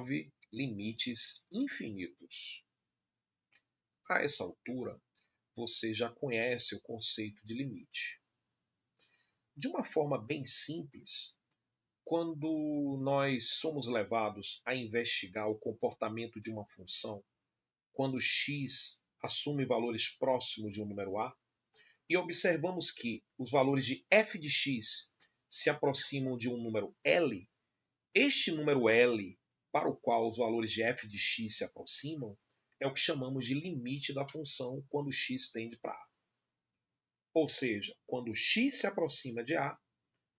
envolve limites infinitos. A essa altura, você já conhece o conceito de limite. De uma forma bem simples, quando nós somos levados a investigar o comportamento de uma função, quando x assume valores próximos de um número a, e observamos que os valores de f de x se aproximam de um número L, este número L, para o qual os valores de f de x se aproximam, é o que chamamos de limite da função quando x tende para A. Ou seja, quando x se aproxima de A,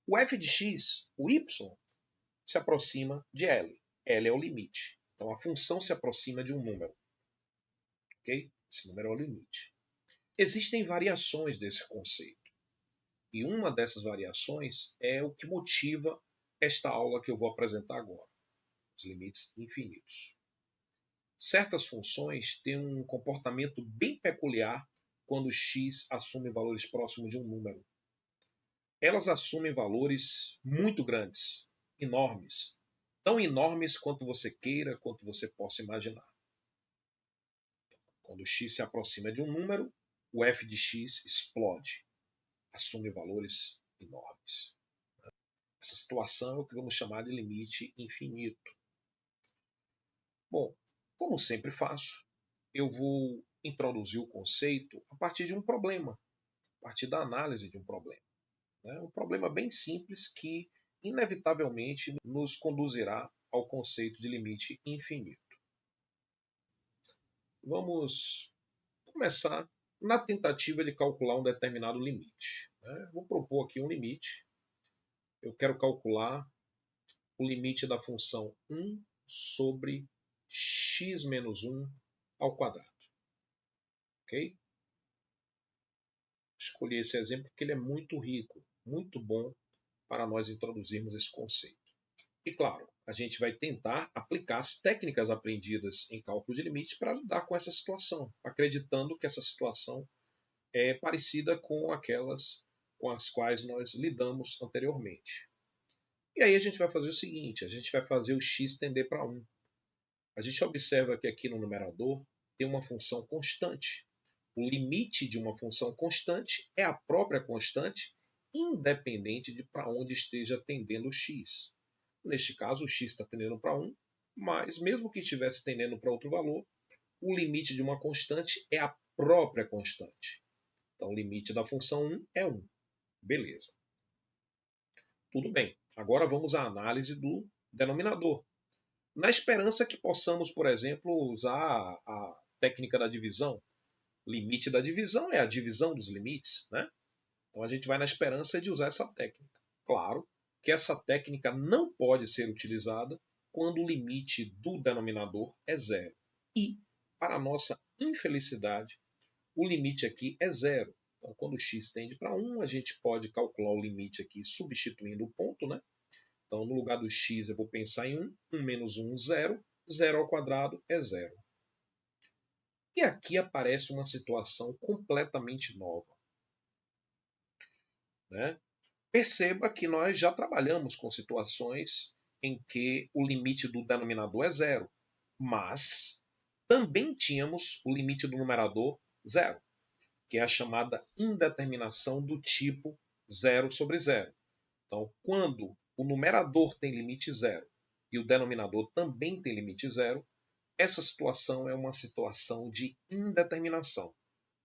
o f de x, o y, se aproxima de L. L é o limite. Então a função se aproxima de um número. Okay? Esse número é o limite. Existem variações desse conceito. E uma dessas variações é o que motiva esta aula que eu vou apresentar agora. Os limites infinitos. Certas funções têm um comportamento bem peculiar quando x assume valores próximos de um número. Elas assumem valores muito grandes, enormes. Tão enormes quanto você queira, quanto você possa imaginar. Quando x se aproxima de um número, o f de x explode. Assume valores enormes. Essa situação é o que vamos chamar de limite infinito. Bom, como sempre faço, eu vou introduzir o conceito a partir de um problema, a partir da análise de um problema. Um problema bem simples que, inevitavelmente, nos conduzirá ao conceito de limite infinito. Vamos começar na tentativa de calcular um determinado limite. Vou propor aqui um limite. Eu quero calcular o limite da função 1 sobre x menos 1 ao quadrado. Ok? Escolhi esse exemplo porque ele é muito rico, muito bom para nós introduzirmos esse conceito. E claro, a gente vai tentar aplicar as técnicas aprendidas em cálculo de limite para lidar com essa situação, acreditando que essa situação é parecida com aquelas com as quais nós lidamos anteriormente. E aí a gente vai fazer o seguinte, a gente vai fazer o x tender para 1. A gente observa que aqui no numerador tem uma função constante. O limite de uma função constante é a própria constante, independente de para onde esteja tendendo o x. Neste caso, o x está tendendo para 1, mas mesmo que estivesse tendendo para outro valor, o limite de uma constante é a própria constante. Então, o limite da função 1 é 1. Beleza. Tudo bem. Agora vamos à análise do denominador. Na esperança que possamos, por exemplo, usar a técnica da divisão. O limite da divisão é a divisão dos limites, né? Então a gente vai na esperança de usar essa técnica. Claro que essa técnica não pode ser utilizada quando o limite do denominador é zero. E, para nossa infelicidade, o limite aqui é zero. Então, quando x tende para 1, a gente pode calcular o limite aqui substituindo o ponto, né? Então, no lugar do x, eu vou pensar em 1. 1 menos 1, 0. 0 ao quadrado é 0. E aqui aparece uma situação completamente nova. Perceba que nós já trabalhamos com situações em que o limite do denominador é 0. Mas também tínhamos o limite do numerador 0, que é a chamada indeterminação do tipo 0 sobre 0. Então, quando o numerador tem limite 0 e o denominador também tem limite 0, essa situação é uma situação de indeterminação.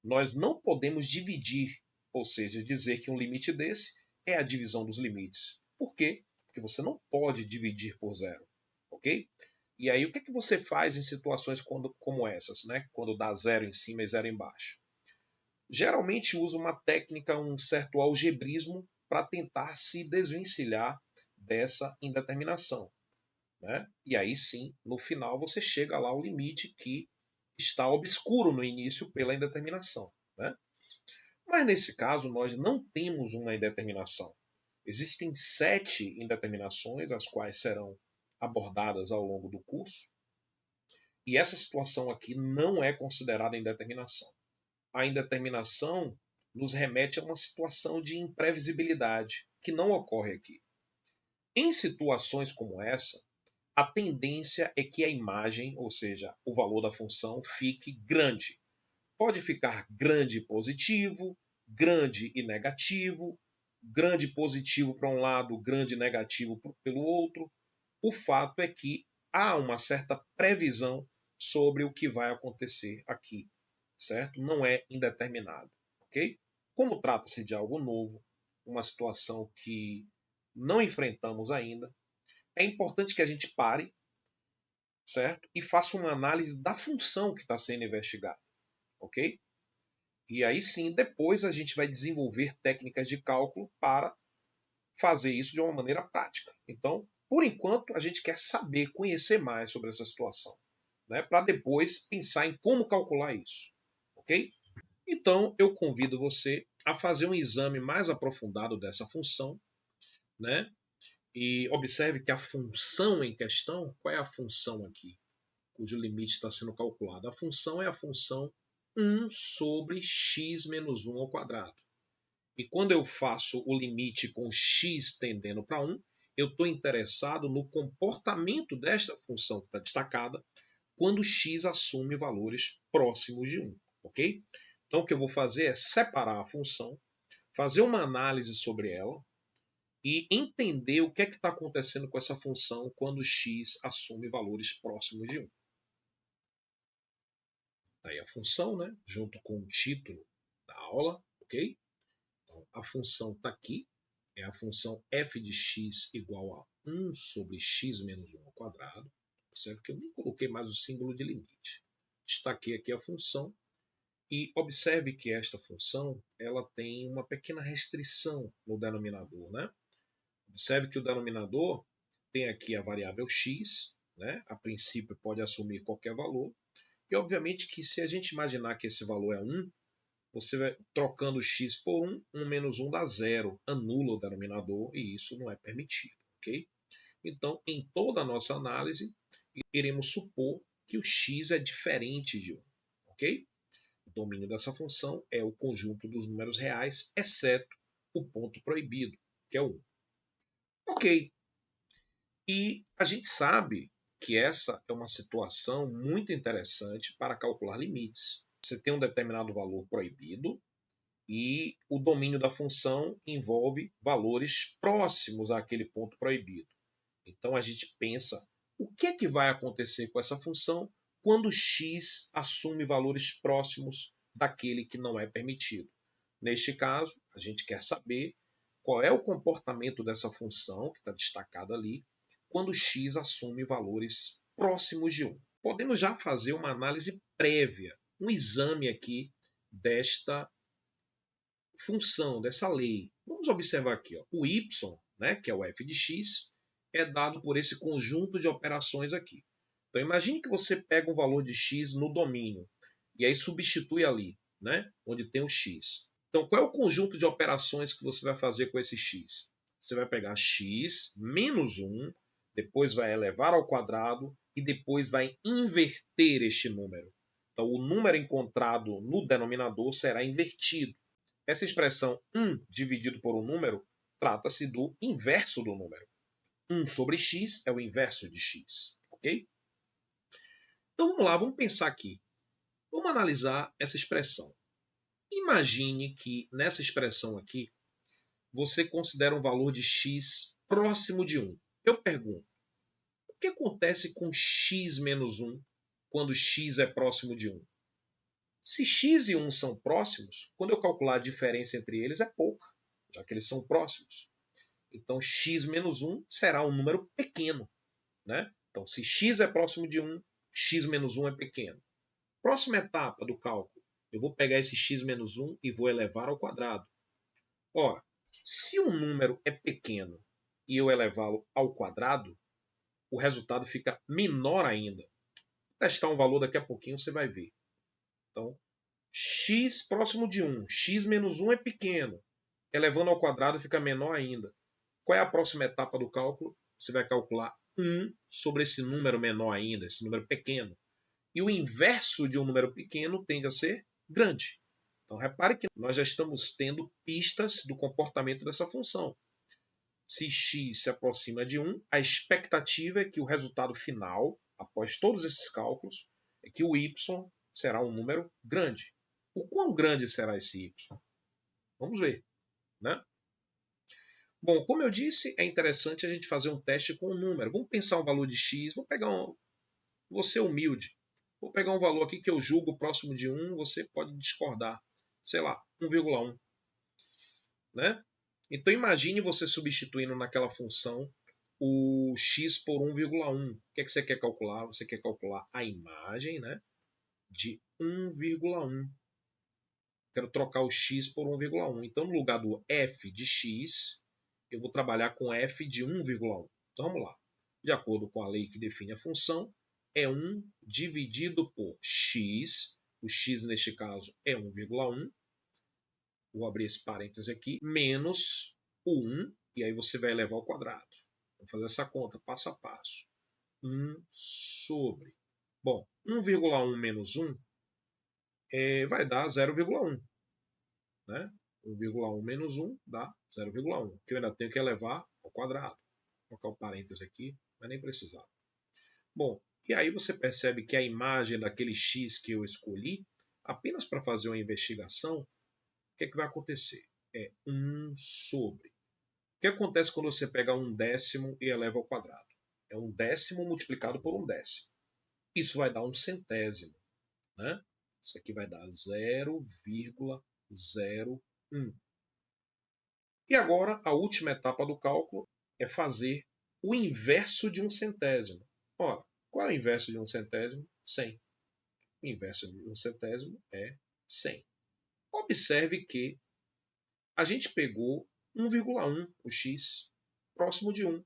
Nós não podemos dividir, ou seja, dizer que um limite desse é a divisão dos limites. Por quê? Porque você não pode dividir por 0. Ok? E aí o que você faz em situações como essas, né? Quando dá 0 em cima e 0 embaixo? Geralmente usa uma técnica, um certo algebrismo, para tentar se desvencilhar dessa indeterminação. E aí sim, no final você chega lá ao limite que está obscuro no início pela indeterminação. Mas nesse caso nós não temos uma indeterminação. Existem 7 indeterminações, as quais serão abordadas ao longo do curso. E essa situação aqui não é considerada indeterminação. A indeterminação nos remete a uma situação de imprevisibilidade, que não ocorre aqui. Em situações como essa, a tendência é que a imagem, ou seja, o valor da função, fique grande. Pode ficar grande positivo, grande e negativo, grande positivo para um lado, grande negativo pelo outro. O fato é que há uma certa previsão sobre o que vai acontecer aqui, certo? Não é indeterminado, ok? Como trata-se de algo novo, uma situação que não enfrentamos ainda, é importante que a gente pare, certo? E faça uma análise da função que está sendo investigada, ok? E aí sim, depois a gente vai desenvolver técnicas de cálculo para fazer isso de uma maneira prática. Então, por enquanto, a gente quer saber, conhecer mais sobre essa situação, né? Para depois pensar em como calcular isso, ok? Então, eu convido você a fazer um exame mais aprofundado dessa função, né? E observe que a função em questão, qual é a função aqui, cujo limite está sendo calculado? A função é a função 1 sobre x menos 1 ao quadrado. E quando eu faço o limite com x tendendo para 1, eu estou interessado no comportamento desta função que está destacada quando x assume valores próximos de 1. Ok? Então, o que eu vou fazer é separar a função, fazer uma análise sobre ela e entender o que é que está acontecendo com essa função quando x assume valores próximos de 1. Aí a função, né, junto com o título da aula, ok? Então, a função está aqui, é a função f de x igual a 1 sobre x menos 1 ao quadrado. Observe que eu nem coloquei mais o símbolo de limite. Destaquei aqui a função e observe que esta função ela tem uma pequena restrição no denominador, né? Observe que o denominador tem aqui a variável x, né? A princípio pode assumir qualquer valor. E obviamente que se a gente imaginar que esse valor é 1, você vai trocando x por 1, 1 menos 1 dá 0, anula o denominador e isso não é permitido, ok? Então, em toda a nossa análise, iremos supor que o x é diferente de 1, ok? O domínio dessa função é o conjunto dos números reais, exceto o ponto proibido, que é o 1. Ok. E a gente sabe que essa é uma situação muito interessante para calcular limites. Você tem um determinado valor proibido e o domínio da função envolve valores próximos àquele ponto proibido. Então a gente pensa, o que é que vai acontecer com essa função quando x assume valores próximos daquele que não é permitido? Neste caso, a gente quer saber qual é o comportamento dessa função, que está destacada ali, quando x assume valores próximos de 1. Podemos já fazer uma análise prévia, um exame aqui desta função, dessa lei. Vamos observar aqui, ó, o y, né, que é o f de x, é dado por esse conjunto de operações aqui. Então imagine que você pega um valor de x no domínio e aí substitui ali, né, onde tem o x. Então qual é o conjunto de operações que você vai fazer com esse x? Você vai pegar x menos 1, depois vai elevar ao quadrado e depois vai inverter este número. Então o número encontrado no denominador será invertido. Essa expressão 1 dividido por um número trata-se do inverso do número. 1 sobre x é o inverso de x. Ok? Então vamos lá, vamos pensar aqui. Vamos analisar essa expressão. Imagine que nessa expressão aqui você considera um valor de x próximo de 1. Eu pergunto, o que acontece com x menos 1 quando x é próximo de 1? Se x e 1 são próximos, quando eu calcular a diferença entre eles é pouca, já que eles são próximos. Então, x menos 1 será um número pequeno. Né? Então, se x é próximo de 1, x menos 1 é pequeno. Próxima etapa do cálculo, eu vou pegar esse x menos 1 e vou elevar ao quadrado. Ora, se um número é pequeno e eu elevá-lo ao quadrado, o resultado fica menor ainda. Vou testar um valor daqui a pouquinho, você vai ver. Então, x próximo de 1, x menos 1 é pequeno. Elevando ao quadrado fica menor ainda. Qual é a próxima etapa do cálculo? Você vai calcular 1 sobre esse número menor ainda, esse número pequeno. E o inverso de um número pequeno tende a ser grande. Então, repare que nós já estamos tendo pistas do comportamento dessa função. se x se aproxima de 1, a expectativa é que o resultado final, após todos esses cálculos, é que o y será um número grande. O quão grande será esse y? Vamos ver, né? Bom, como eu disse, é interessante a gente fazer um teste com um número. Vamos pensar um valor de x, vou ser humilde. Vou pegar um valor aqui que eu julgo próximo de 1, você pode discordar. Sei lá, 1,1. Né? Então imagine você substituindo naquela função o x por 1,1. O que é que você quer calcular? Você quer calcular a imagem, né, de 1,1. Quero trocar o x por 1,1. Então no lugar do f de x, eu vou trabalhar com f de 1,1. Então vamos lá. De acordo com a lei que define a função, é 1 dividido por x. O x neste caso é 1,1. Vou abrir esse parênteses aqui, menos o 1, e aí você vai elevar ao quadrado. Vamos fazer essa conta passo a passo. 1 sobre. Bom, 1,1 menos 1 vai dar 0,1. Né? 1,1 menos 1 dá 0,1, que eu ainda tenho que elevar ao quadrado. Vou colocar o parênteses aqui, mas nem precisava. Bom, e aí você percebe que a imagem daquele x que eu escolhi, apenas para fazer uma investigação, o que é que vai acontecer? É 1 sobre. O que acontece quando você pega 1/10 e eleva ao quadrado? É 1/10 multiplicado por 1/10. Isso vai dar 1/100. Né? Isso aqui vai dar 0,01. E agora, a última etapa do cálculo é fazer o inverso de 1/100. Ora, qual é o inverso de 1/100? 100. O inverso de 1/100 é 100. Observe que a gente pegou 1,1, o x, próximo de 1,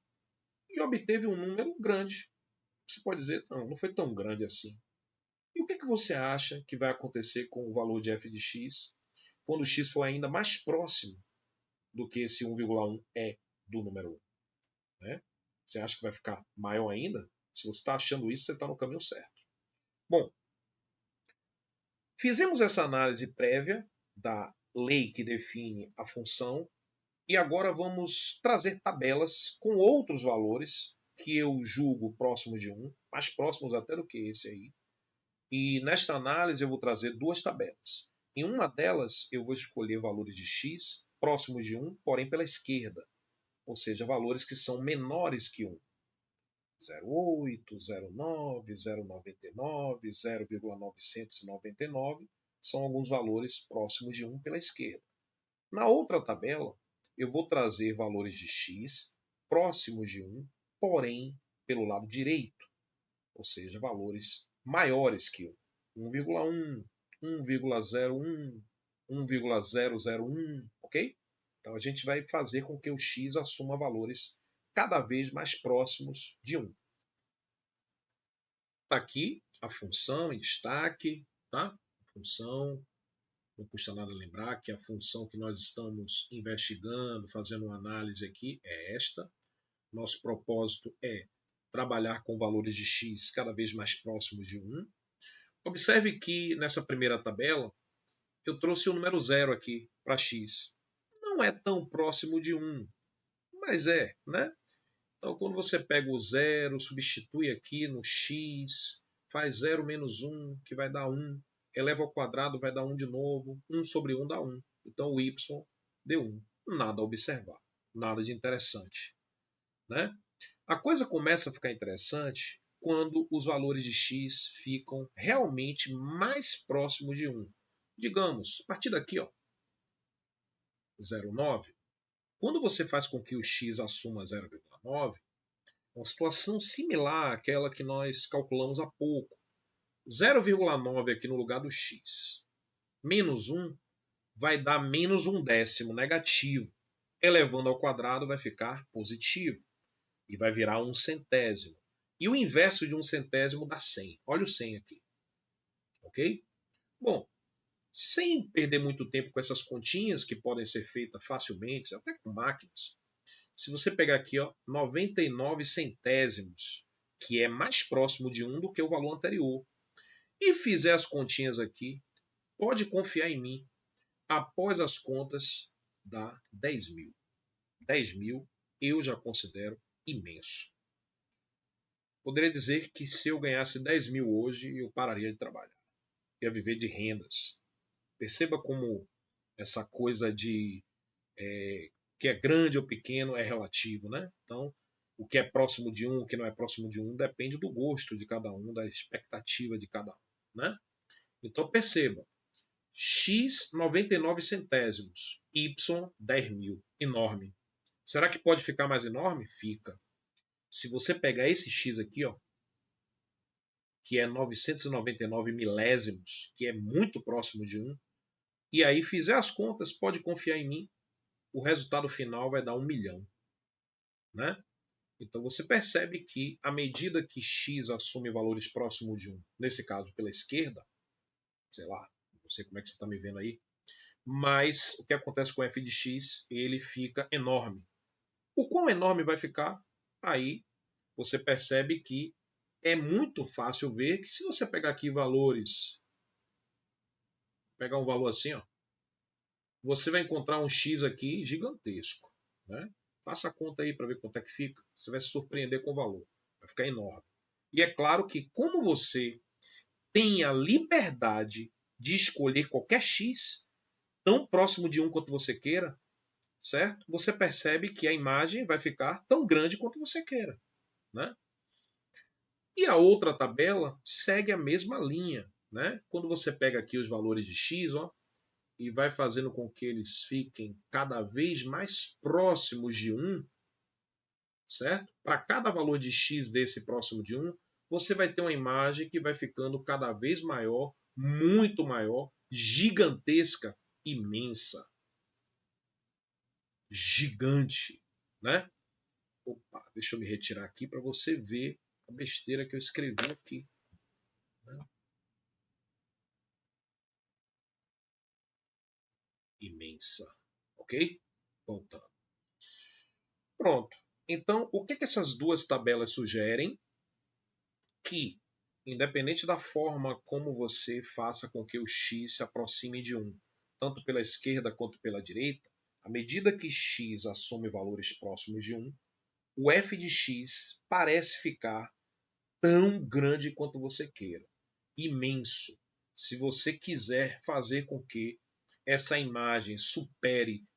e obteve um número grande. Você pode dizer, não foi tão grande assim. E o que você acha que vai acontecer com o valor de f de x quando o x for ainda mais próximo do que esse 1,1 é do número 1? Né? Você acha que vai ficar maior ainda? Se você está achando isso, você está no caminho certo. Bom, fizemos essa análise prévia da lei que define a função e agora vamos trazer tabelas com outros valores que eu julgo próximos de 1, mais próximos até do que esse aí. E nesta análise eu vou trazer duas tabelas. Em uma delas eu vou escolher valores de x próximos de 1, porém pela esquerda, ou seja, valores que são menores que 1. 0,8, 0,9, 0,99, 0,999 são alguns valores próximos de 1 pela esquerda. Na outra tabela, eu vou trazer valores de x próximos de 1, porém pelo lado direito, ou seja, valores maiores que 1. 1,1, 1,01, 1,001, ok? Então a gente vai fazer com que o x assuma valores cada vez mais próximos de 1. Está aqui a função em destaque, tá? A função, não custa nada lembrar que a função que nós estamos investigando, fazendo uma análise aqui, é esta. Nosso propósito é trabalhar com valores de x cada vez mais próximos de 1. Observe que nessa primeira tabela eu trouxe o número 0 aqui para x. Não é tão próximo de 1, mas é, né? Então, quando você pega o 0, substitui aqui no x, faz 0 menos 1, que vai dar 1, eleva ao quadrado, vai dar 1 de novo, 1 sobre 1 dá 1. Então, o y deu 1. Nada a observar, nada de interessante. Né? A coisa começa a ficar interessante quando os valores de x ficam realmente mais próximos de 1. Digamos, a partir daqui, 0,9, quando você faz com que o x assuma 0,9, uma situação similar àquela que nós calculamos há pouco. 0,9 aqui no lugar do x. Menos 1 vai dar menos 1/10 negativo. Elevando ao quadrado vai ficar positivo. E vai virar 1/100. E o inverso de 1/100 dá 100. Olha o 100 aqui. Ok? Bom, sem perder muito tempo com essas continhas que podem ser feitas facilmente, até com máquinas, se você pegar aqui 99 centésimos, que é mais próximo de 1 do que o valor anterior, e fizer as continhas aqui, pode confiar em mim, após as contas dá 10.000. eu já considero imenso. Poderia dizer que se eu ganhasse 10 mil hoje, eu pararia de trabalhar. Ia viver de rendas. Perceba como essa coisa de que é grande ou pequeno é relativo, né? Então, o que é próximo de um, o que não é próximo de um, depende do gosto de cada um, da expectativa de cada um, né? Então, perceba, x 99 centésimos, y 10 mil, enorme. Será que pode ficar mais enorme? Fica. Se você pegar esse x aqui, ó, que é 999 milésimos, que é muito próximo de 1, e aí fizer as contas, pode confiar em mim, o resultado final vai dar 1 milhão. Né? Então você percebe que à medida que x assume valores próximos de 1, nesse caso pela esquerda, sei lá, não sei como é que você está me vendo aí, mas o que acontece com f de x, ele fica enorme. O quão enorme vai ficar? Aí você percebe que é muito fácil ver que se você pegar aqui valores, pegar um valor assim, ó, você vai encontrar um x aqui gigantesco. Né? Faça a conta aí para ver quanto é que fica. Você vai se surpreender com o valor. Vai ficar enorme. E é claro que como você tem a liberdade de escolher qualquer x, tão próximo de 1 quanto você queira, certo? Você percebe que a imagem vai ficar tão grande quanto você queira. Né? E a outra tabela segue a mesma linha. Né? Quando você pega aqui os valores de x, ó, e vai fazendo com que eles fiquem cada vez mais próximos de 1, certo? Para cada valor de x desse próximo de 1, você vai ter uma imagem que vai ficando cada vez maior, muito maior, gigantesca, imensa. Gigante, né? Opa, deixa eu me retirar aqui para você ver a besteira que eu escrevi aqui. Né? Imensa, ok? Voltando. Pronto. Então, o que essas duas tabelas sugerem? Que, independente da forma como você faça com que o x se aproxime de 1, tanto pela esquerda quanto pela direita, à medida que x assume valores próximos de 1, o f de x parece ficar tão grande quanto você queira. Imenso. Se você quiser fazer com que essa imagem supere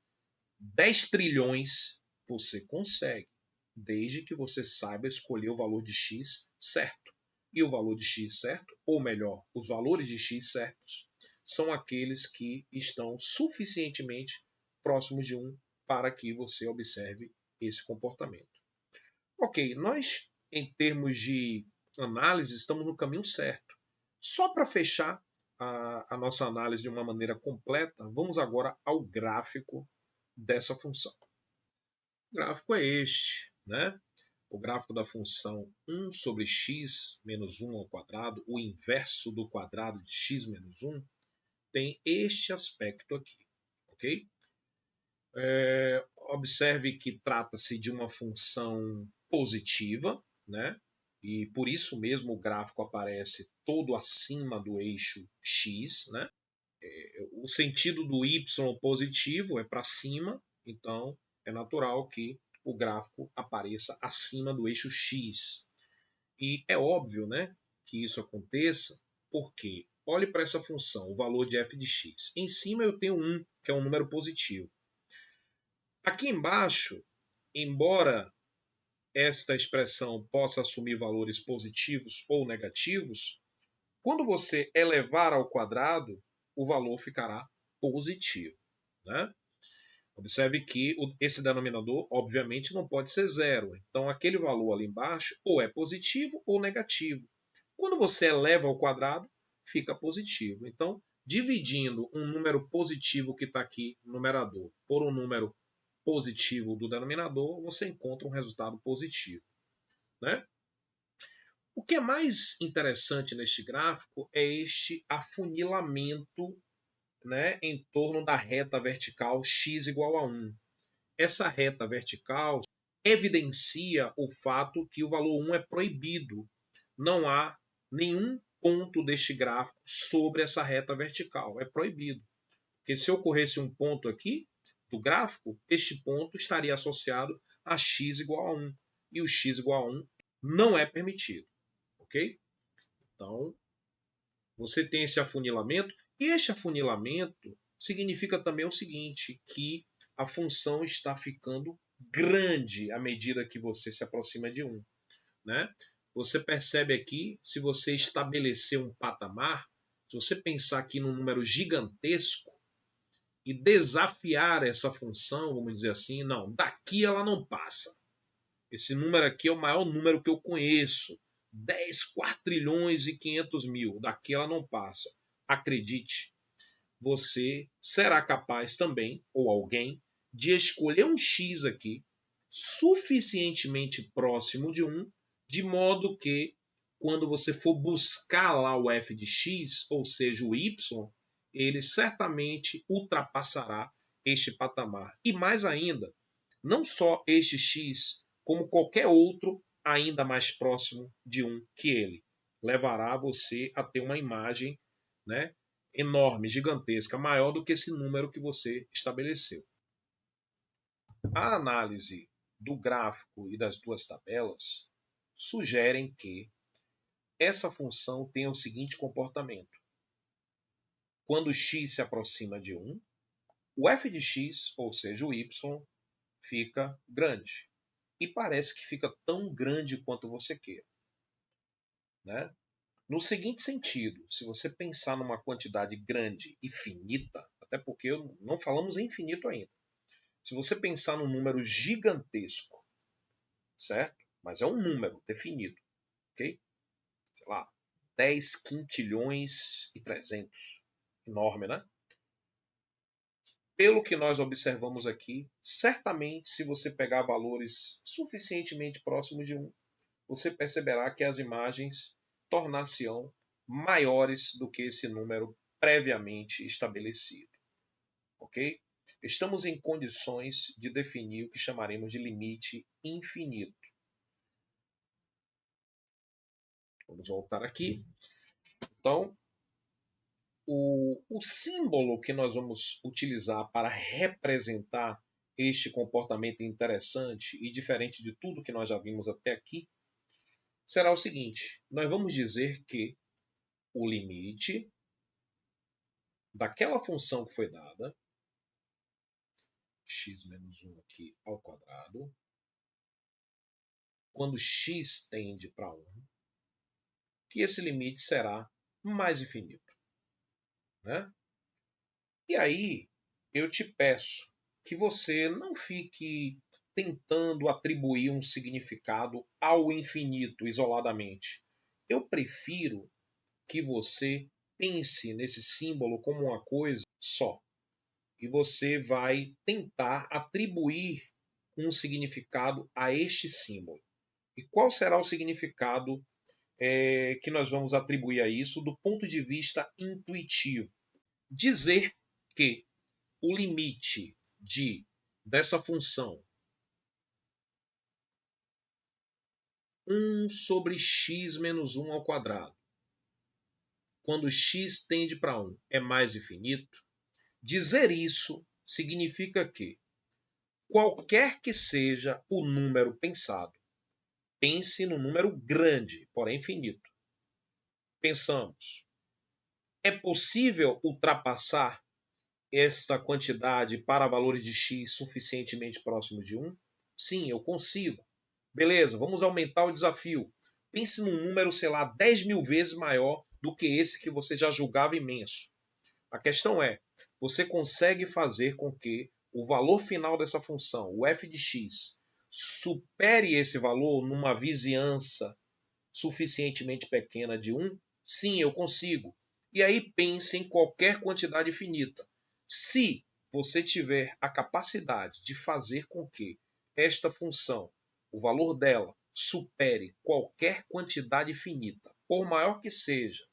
10 trilhões, você consegue, desde que você saiba escolher o valor de x certo. E o valor de x certo, ou melhor, os valores de x certos, são aqueles que estão suficientemente próximos de 1 para que você observe esse comportamento. Ok, nós, em termos de análise, estamos no caminho certo. Só para fechar a nossa análise de uma maneira completa, vamos agora ao gráfico dessa função. O gráfico é este, né? O gráfico da função 1 sobre x menos 1 ao quadrado, o inverso do quadrado de x menos 1, tem este aspecto aqui, ok? Observe que trata-se de uma função positiva, né? E por isso mesmo o gráfico aparece todo acima do eixo x, né? O sentido do y positivo é para cima, então é natural que o gráfico apareça acima do eixo x. E é óbvio, né, que isso aconteça, porque olhe para essa função, o valor de f de x. Em cima eu tenho 1, que é um número positivo. Aqui embaixo, embora esta expressão possa assumir valores positivos ou negativos, quando você elevar ao quadrado, o valor ficará positivo. Né? Observe que esse denominador, obviamente, não pode ser zero. Então, aquele valor ali embaixo ou é positivo ou negativo. Quando você eleva ao quadrado, fica positivo. Então, dividindo um número positivo que está aqui no numerador por um número positivo do denominador, você encontra um resultado positivo. Né? O que é mais interessante neste gráfico é este afunilamento, né, em torno da reta vertical x igual a 1. Essa reta vertical evidencia o fato que o valor 1 é proibido. Não há nenhum ponto deste gráfico sobre essa reta vertical. É proibido. Porque se ocorresse um ponto aqui do gráfico, este ponto estaria associado a x igual a 1. E o x igual a 1 não é permitido. Ok? Então, você tem esse afunilamento. E este afunilamento significa também o seguinte, que a função está ficando grande à medida que você se aproxima de 1. Né? Você percebe aqui, se você estabelecer um patamar, se você pensar aqui num número gigantesco e desafiar essa função, vamos dizer assim, não, daqui ela não passa. Esse número aqui é o maior número que eu conheço, 10 quatrilhões e 500 mil, daqui ela não passa. Acredite, você será capaz também, ou alguém, de escolher um x aqui, suficientemente próximo de 1, de modo que, quando você for buscar lá o f de x, ou seja, o y, ele certamente ultrapassará este patamar. E mais ainda, não só este x, como qualquer outro ainda mais próximo de 1 que ele. Levará você a ter uma imagem, né, enorme, gigantesca, maior do que esse número que você estabeleceu. A análise do gráfico e das duas tabelas sugerem que essa função tem o seguinte comportamento. Quando x se aproxima de 1, o f de x, ou seja, o y, fica grande. E parece que fica tão grande quanto você queira. Né? No seguinte sentido, se você pensar numa quantidade grande e finita, até porque não falamos em infinito ainda. Se você pensar num número gigantesco, certo? Mas é um número definido, ok? Sei lá, 10 quintilhões e 300. Enorme, né? Pelo que nós observamos aqui, certamente se você pegar valores suficientemente próximos de 1, você perceberá que as imagens tornar-se-ão maiores do que esse número previamente estabelecido. Ok? Estamos em condições de definir o que chamaremos de limite infinito. Vamos voltar aqui. Então, o símbolo que nós vamos utilizar para representar este comportamento interessante e diferente de tudo que nós já vimos até aqui será o seguinte. Nós vamos dizer que o limite daquela função que foi dada, x menos 1 aqui ao quadrado, quando x tende para 1, que esse limite será mais infinito. Né? E aí, eu te peço que você não fique tentando atribuir um significado ao infinito isoladamente. Eu prefiro que você pense nesse símbolo como uma coisa só. E você vai tentar atribuir um significado a este símbolo. E qual será o significado que nós vamos atribuir a isso do ponto de vista intuitivo? Dizer que o limite dessa função 1 sobre x menos 1 ao quadrado, quando x tende para 1 é mais infinito, dizer isso significa que qualquer que seja o número pensado, pense no número grande, porém finito. Pensamos, é possível ultrapassar esta quantidade para valores de x suficientemente próximos de 1? Sim, eu consigo. Beleza, vamos aumentar o desafio. Pense num número, sei lá, 10 mil vezes maior do que esse que você já julgava imenso. A questão é, você consegue fazer com que o valor final dessa função, o f de x, supere esse valor numa vizinhança suficientemente pequena de 1? Sim, eu consigo. E aí pense em qualquer quantidade finita. Se você tiver a capacidade de fazer com que esta função, o valor dela, supere qualquer quantidade finita, por maior que seja,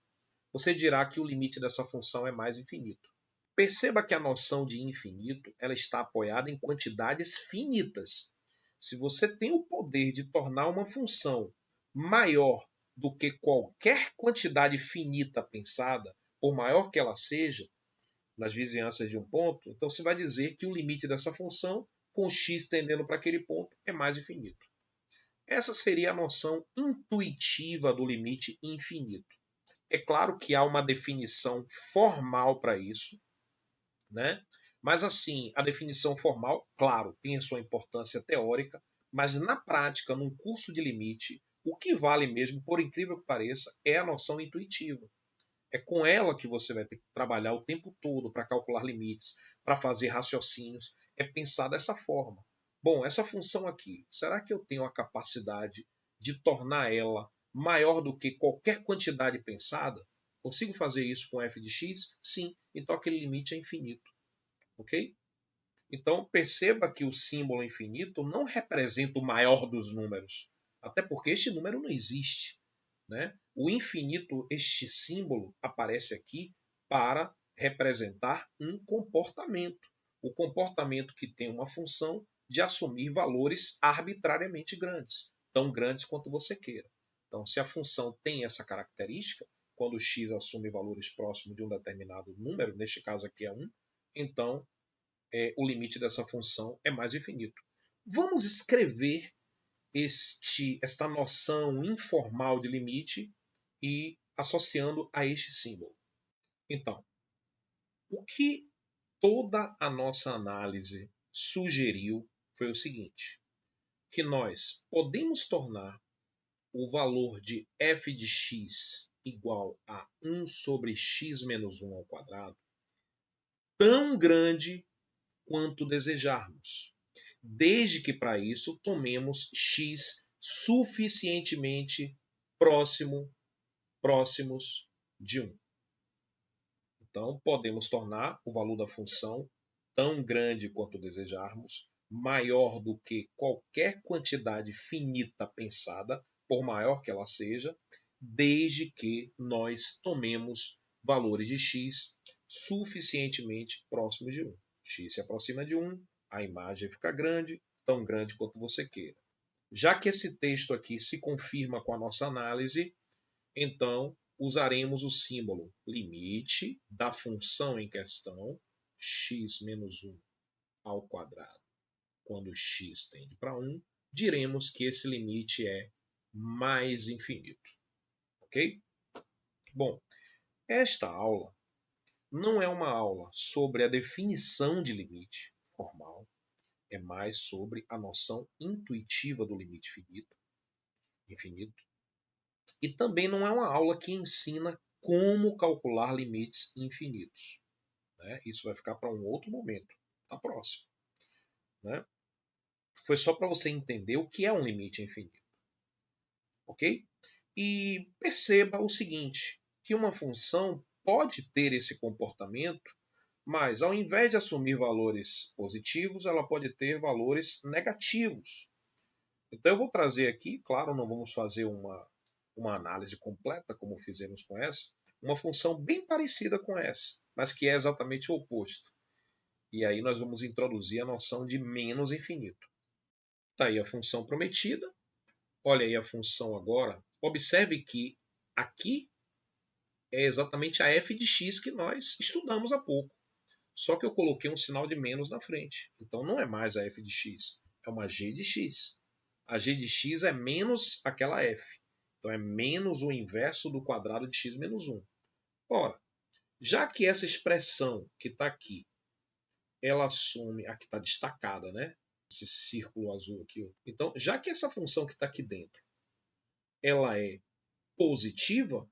você dirá que o limite dessa função é mais infinito. Perceba que a noção de infinito ela está apoiada em quantidades finitas. Se você tem o poder de tornar uma função maior do que qualquer quantidade finita pensada, por maior que ela seja, nas vizinhanças de um ponto, então você vai dizer que o limite dessa função com x tendendo para aquele ponto, é mais infinito. Essa seria a noção intuitiva do limite infinito. É claro que há uma definição formal para isso, né? Mas assim, a definição formal, claro, tem a sua importância teórica, mas na prática, num curso de limite, o que vale mesmo, por incrível que pareça, é a noção intuitiva. É com ela que você vai ter que trabalhar o tempo todo para calcular limites, para fazer raciocínios. É pensar dessa forma. Bom, essa função aqui, será que eu tenho a capacidade de tornar ela maior do que qualquer quantidade pensada? Consigo fazer isso com f de x? Sim. Então aquele limite é infinito. Ok? Então perceba que o símbolo infinito não representa o maior dos números. Até porque este número não existe. Né? O infinito, este símbolo, aparece aqui para representar um comportamento. O comportamento que tem uma função de assumir valores arbitrariamente grandes, tão grandes quanto você queira. Então, se a função tem essa característica, quando x assume valores próximos de um determinado número, neste caso aqui é 1, então o limite dessa função é mais infinito. Vamos escrever esta noção informal de limite e associando a este símbolo. Então, o que toda a nossa análise sugeriu foi o seguinte, que nós podemos tornar o valor de f de x igual a 1 sobre x menos 1 ao quadrado tão grande quanto desejarmos, desde que para isso tomemos x suficientemente próximos de 1. Então, podemos tornar o valor da função tão grande quanto desejarmos, maior do que qualquer quantidade finita pensada, por maior que ela seja, desde que nós tomemos valores de x suficientemente próximos de 1. X se aproxima de 1, a imagem fica grande, tão grande quanto você queira. Já que esse texto aqui se confirma com a nossa análise, então usaremos o símbolo limite da função em questão, x menos 1 ao quadrado. Quando x tende para 1, diremos que esse limite é mais infinito. Ok? Bom, esta aula não é uma aula sobre a definição de limite formal, é mais sobre a noção intuitiva do limite infinito. E também não é uma aula que ensina como calcular limites infinitos. Né? Isso vai ficar para um outro momento, na próxima. Né? Foi só para você entender o que é um limite infinito. Ok? E perceba o seguinte, que uma função pode ter esse comportamento, mas ao invés de assumir valores positivos, ela pode ter valores negativos. Então eu vou trazer aqui, claro, não vamos fazer uma análise completa, como fizemos com essa, uma função bem parecida com essa, mas que é exatamente o oposto. E aí nós vamos introduzir a noção de menos infinito. Está aí a função prometida. Olha aí a função agora. Observe que aqui é exatamente a f de x que nós estudamos há pouco. Só que eu coloquei um sinal de menos na frente. Então não é mais a f de x, é uma g de x. A g de x é menos aquela f. Então é menos o inverso do quadrado de x menos 1. Ora, já que essa expressão que está aqui, ela assume, aqui está destacada, né? Esse círculo azul aqui. Então, já que essa função que está aqui dentro, ela é positiva,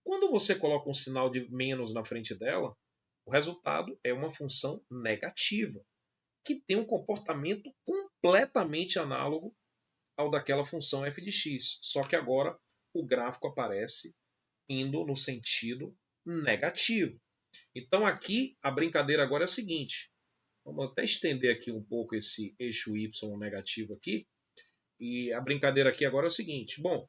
quando você coloca um sinal de menos na frente dela, o resultado é uma função negativa, que tem um comportamento completamente análogo ao daquela função f de x. Só que agora o gráfico aparece indo no sentido negativo. Então aqui a brincadeira agora é a seguinte. Vamos até estender aqui um pouco esse eixo y negativo aqui. E a brincadeira aqui agora é o seguinte. Bom,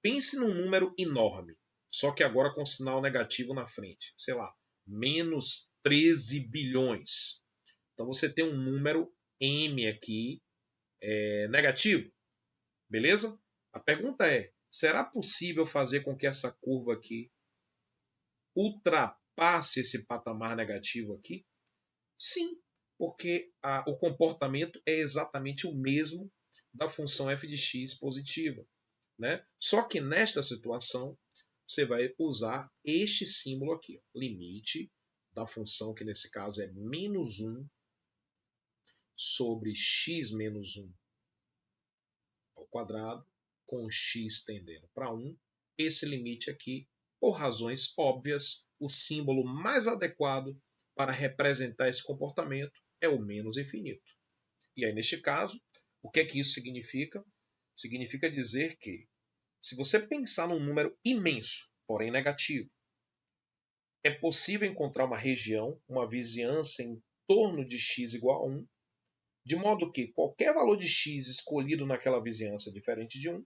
pense num número enorme, só que agora com sinal negativo na frente. Sei lá, menos 13 bilhões. Então você tem um número m aqui negativo. Beleza? A pergunta é, será possível fazer com que essa curva aqui ultrapasse esse patamar negativo aqui? Sim, porque o comportamento é exatamente o mesmo da função f de x positiva, né? Só que nesta situação, você vai usar este símbolo aqui, limite da função, que nesse caso é menos 1 sobre x menos 1 ao quadrado, com x tendendo para 1. Esse limite aqui, por razões óbvias, o símbolo mais adequado para representar esse comportamento é o menos infinito. E aí, neste caso, o que é que isso significa? Significa dizer que, se você pensar num número imenso, porém negativo, é possível encontrar uma região, uma vizinhança em torno de x igual a 1, de modo que qualquer valor de x escolhido naquela vizinhança diferente de 1,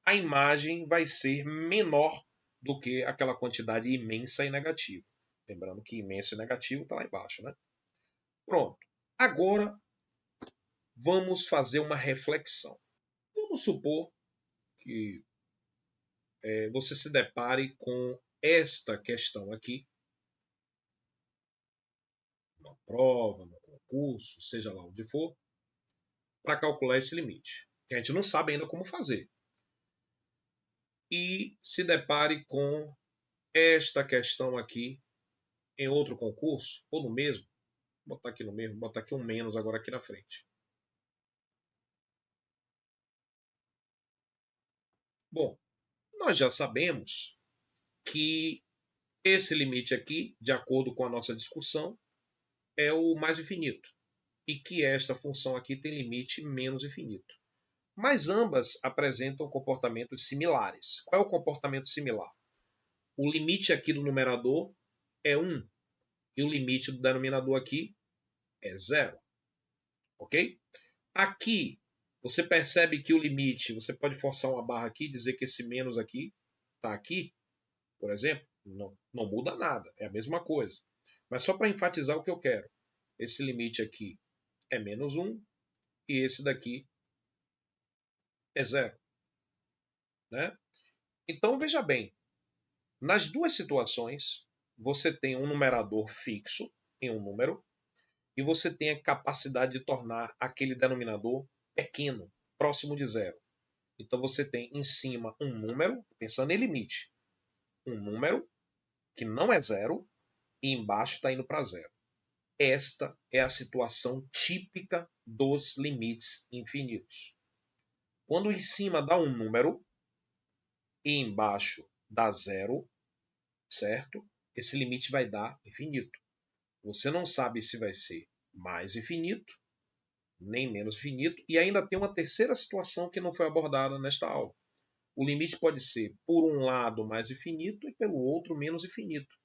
a imagem vai ser menor do que aquela quantidade imensa e negativa. Lembrando que imenso e negativo está lá embaixo, né? Pronto. Agora, vamos fazer uma reflexão. Vamos supor que você se depare com esta questão aqui, na prova, no concurso, seja lá onde for, para calcular esse limite, que a gente não sabe ainda como fazer. E se depare com esta questão aqui em outro concurso, ou no mesmo, vou botar aqui no mesmo, vou botar aqui um menos agora aqui na frente. Bom, nós já sabemos que esse limite aqui, de acordo com a nossa discussão, é o mais infinito, e que esta função aqui tem limite menos infinito. Mas ambas apresentam comportamentos similares. Qual é o comportamento similar? O limite aqui do numerador é 1, e o limite do denominador aqui é 0. Ok? Aqui, você percebe que o limite, você pode forçar uma barra aqui e dizer que esse menos aqui está aqui, por exemplo. Não muda nada, é a mesma coisa. Mas só para enfatizar o que eu quero. Esse limite aqui é menos 1 e esse daqui é 0. Né? Então, veja bem. Nas duas situações, você tem um numerador fixo em um número e você tem a capacidade de tornar aquele denominador pequeno, próximo de 0. Então, você tem em cima um número, pensando em limite, um número que não é 0 e embaixo está indo para 0. Esta é a situação típica dos limites infinitos. Quando em cima dá um número e embaixo dá 0, certo? Esse limite vai dar infinito. Você não sabe se vai ser mais infinito, nem menos infinito, e ainda tem uma terceira situação que não foi abordada nesta aula. O limite pode ser, por um lado, mais infinito e pelo outro, menos infinito.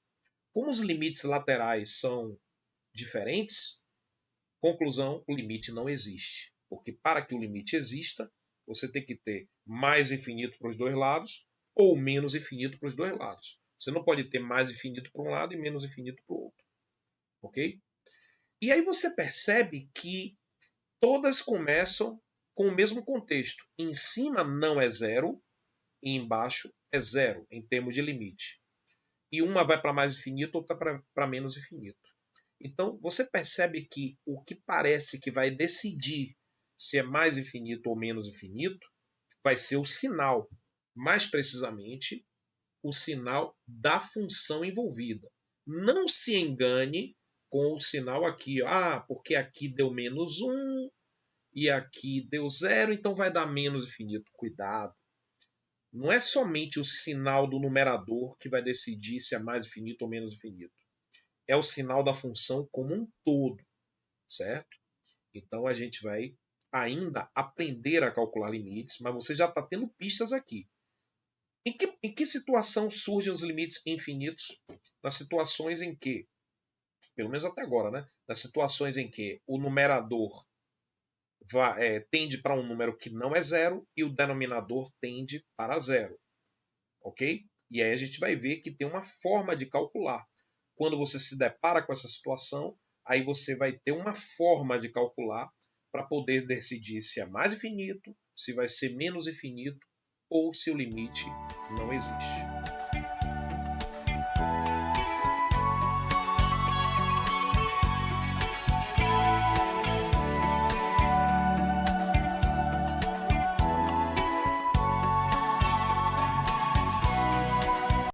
Como os limites laterais são diferentes, conclusão, o limite não existe. Porque para que o limite exista, você tem que ter mais infinito para os dois lados ou menos infinito para os dois lados. Você não pode ter mais infinito para um lado e menos infinito para o outro. Ok? E aí você percebe que todas começam com o mesmo contexto. Em cima não é 0 e embaixo é 0 em termos de limite. E uma vai para mais infinito, outra para menos infinito. Então, você percebe que o que parece que vai decidir se é mais infinito ou menos infinito vai ser o sinal. Mais precisamente, o sinal da função envolvida. Não se engane com o sinal aqui. Porque aqui deu menos 1 e aqui deu 0, então vai dar menos infinito. Cuidado. Não é somente o sinal do numerador que vai decidir se é mais infinito ou menos infinito. É o sinal da função como um todo, certo? Então a gente vai ainda aprender a calcular limites, mas você já está tendo pistas aqui. Em que situação surgem os limites infinitos? Nas situações em que, pelo menos até agora, né? Nas situações em que o numerador tende para um número que não é 0 e o denominador tende para 0. Ok? E aí a gente vai ver que tem uma forma de calcular. Quando você se depara com essa situação, aí você vai ter uma forma de calcular para poder decidir se é mais infinito, se vai ser menos infinito ou se o limite não existe.